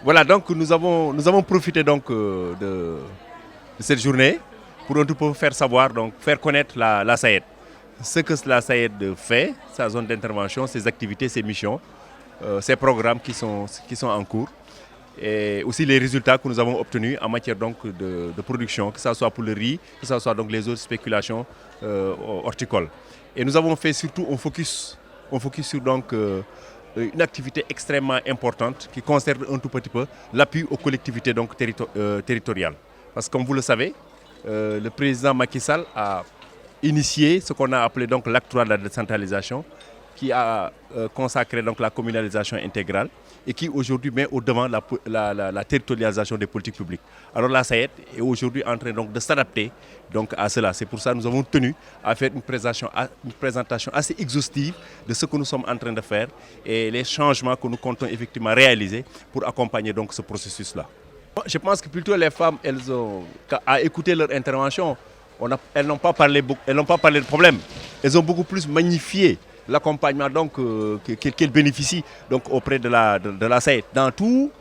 Voilà, donc nous avons profité donc de cette journée pour un tout peu faire savoir, donc faire connaître la SAED. Ce que la SAED fait, sa zone d'intervention, ses activités, ses missions, ses programmes qui sont en cours et aussi les résultats que nous avons obtenus en matière donc de production, que ce soit pour le riz, que ce soit donc les autres spéculations horticoles. Et nous avons fait surtout on focus sur donc une activité extrêmement importante qui concerne un tout petit peu l'appui aux collectivités donc territoriales. Parce que comme vous le savez, le président Macky Sall a initié ce qu'on a appelé donc l'acte 3 de la décentralisation, qui a consacré donc la communalisation intégrale et qui aujourd'hui met au devant la territorialisation des politiques publiques. Alors la SAED est aujourd'hui en train donc de s'adapter donc à cela. C'est pour ça que nous avons tenu à faire une présentation assez exhaustive de ce que nous sommes en train de faire et les changements que nous comptons effectivement réaliser pour accompagner donc ce processus-là. Je pense que plutôt les femmes, à écouter leur intervention, elles n'ont pas parlé de problème. Elles ont beaucoup plus magnifié l'accompagnement donc qu'elles bénéficient donc auprès de la SAED dans tous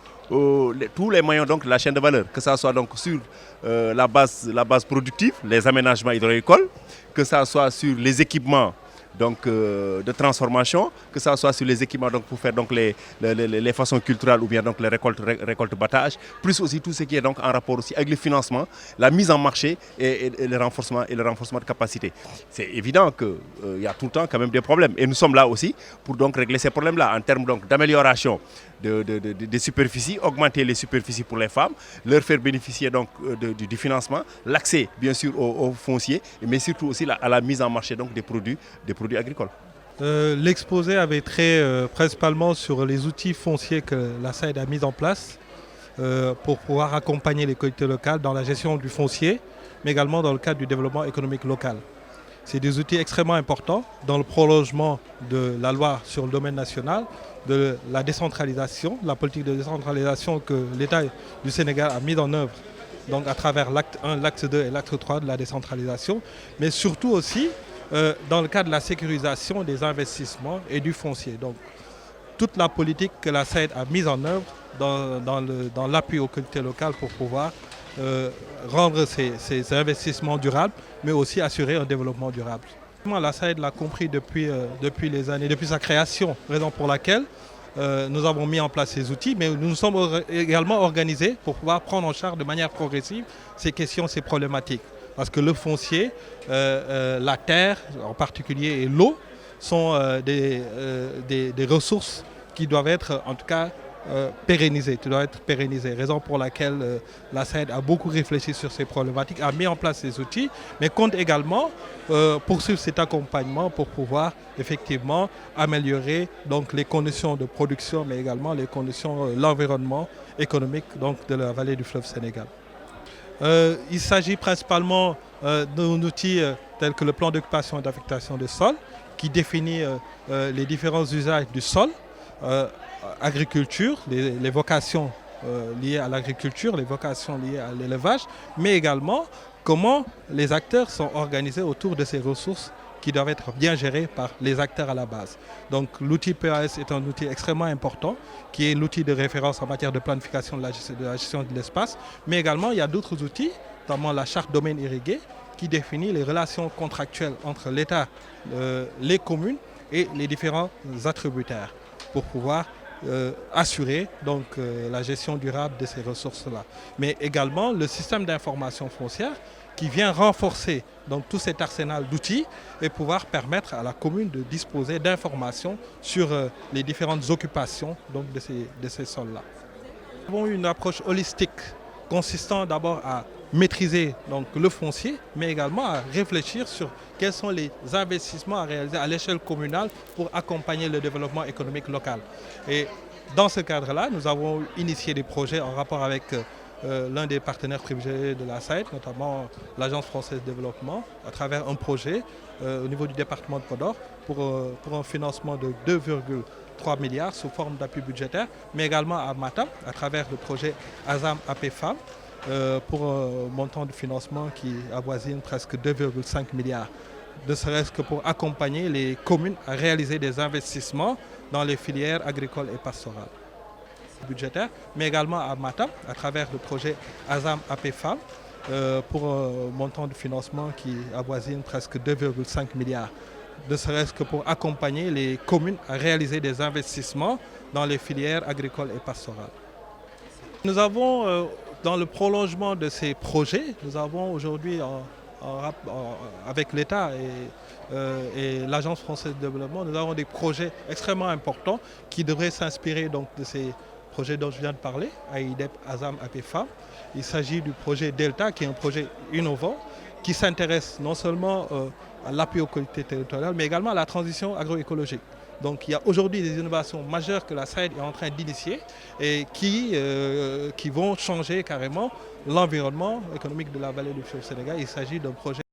les moyens donc de la chaîne de valeur, que ce soit donc sur la base productive, les aménagements hydrauliques, que ce soit sur les équipements donc, de transformation, que ce soit sur les équipements donc, pour faire donc, les façons culturelles ou bien donc, les récoltes-battage, plus aussi tout ce qui est donc, en rapport aussi avec le financement, la mise en marché et le renforcement de capacité. C'est évident qu'il y a tout le temps quand même des problèmes et nous sommes là aussi pour donc, régler ces problèmes-là en termes d'amélioration des superficies, augmenter les superficies pour les femmes, leur faire bénéficier donc, du financement, l'accès bien sûr au foncier, mais surtout aussi à la mise en marché donc, des produits agricoles. L'exposé avait trait principalement sur les outils fonciers que la SAED a mis en place pour pouvoir accompagner les collectivités locales dans la gestion du foncier, mais également dans le cadre du développement économique local. C'est des outils extrêmement importants dans le prolongement de la loi sur le domaine national, de la décentralisation, la politique de décentralisation que l'État du Sénégal a mise en œuvre donc à travers l'acte 1, l'acte 2 et l'acte 3 de la décentralisation, mais surtout aussi dans le cadre de la sécurisation des investissements et du foncier. Donc, toute la politique que la SAED a mise en œuvre dans l'appui aux collectivités locales pour pouvoir rendre ces investissements durables, mais aussi assurer un développement durable. La SAED l'a compris depuis sa création, raison pour laquelle nous avons mis en place ces outils, mais nous nous sommes également organisés pour pouvoir prendre en charge de manière progressive ces questions, ces problématiques. Parce que le foncier, la terre en particulier et l'eau sont des ressources qui doivent être en tout cas pérennisées, raison pour laquelle la SAED a beaucoup réfléchi sur ces problématiques, a mis en place ces outils, mais compte également poursuivre cet accompagnement pour pouvoir effectivement améliorer donc, les conditions de production, mais également les conditions, l'environnement économique donc, de la vallée du fleuve Sénégal. Il s'agit principalement d'un outil tel que le plan d'occupation et d'affectation des sols qui définit les différents usages du sol, agriculture, les vocations liées à l'agriculture, les vocations liées à l'élevage, mais également comment les acteurs sont organisés autour de ces ressources qui doivent être bien gérées par les acteurs à la base. Donc l'outil PAS est un outil extrêmement important, qui est l'outil de référence en matière de planification de la gestion de l'espace, mais également il y a d'autres outils, notamment la charte domaine irrigué, qui définit les relations contractuelles entre l'État, les communes et les différents attributaires pour pouvoir assurer donc, la gestion durable de ces ressources-là. Mais également le système d'information foncière qui vient renforcer donc, tout cet arsenal d'outils et pouvoir permettre à la commune de disposer d'informations sur les différentes occupations donc, de ces sols-là. Nous avons eu une approche holistique consistant d'abord à maîtriser donc, le foncier, mais également à réfléchir sur quels sont les investissements à réaliser à l'échelle communale pour accompagner le développement économique local. Et dans ce cadre-là, nous avons initié des projets en rapport avec l'un des partenaires privilégiés de la SAED, notamment l'Agence française de développement, à travers un projet au niveau du département de Podor pour un financement de 2,3 milliards sous forme d'appui budgétaire, mais également à Matam, à travers le projet ASAM AP-FAM, pour un montant de financement qui avoisine presque 2,5 milliards, ne serait-ce que pour accompagner les communes à réaliser des investissements dans les filières agricoles et pastorales. budgétaire, mais également à Matam, à travers le projet Azam AP-Femmes, pour un montant de financement qui avoisine presque 2,5 milliards, ne serait-ce que pour accompagner les communes à réaliser des investissements dans les filières agricoles et pastorales. Nous avons, dans le prolongement de ces projets, nous avons aujourd'hui, avec l'État et l'Agence française de développement, nous avons des projets extrêmement importants qui devraient s'inspirer donc de ces projets dont je viens de parler, AIDEP, Azam, AP-Femmes. Il s'agit du projet Delta, qui est un projet innovant, qui s'intéresse non seulement à l'appui aux collectivités territoriales, mais également à la transition agroécologique. Donc il y a aujourd'hui des innovations majeures que la SAED est en train d'initier et qui vont changer carrément l'environnement économique de la vallée du fleuve Sénégal. Il s'agit d'un projet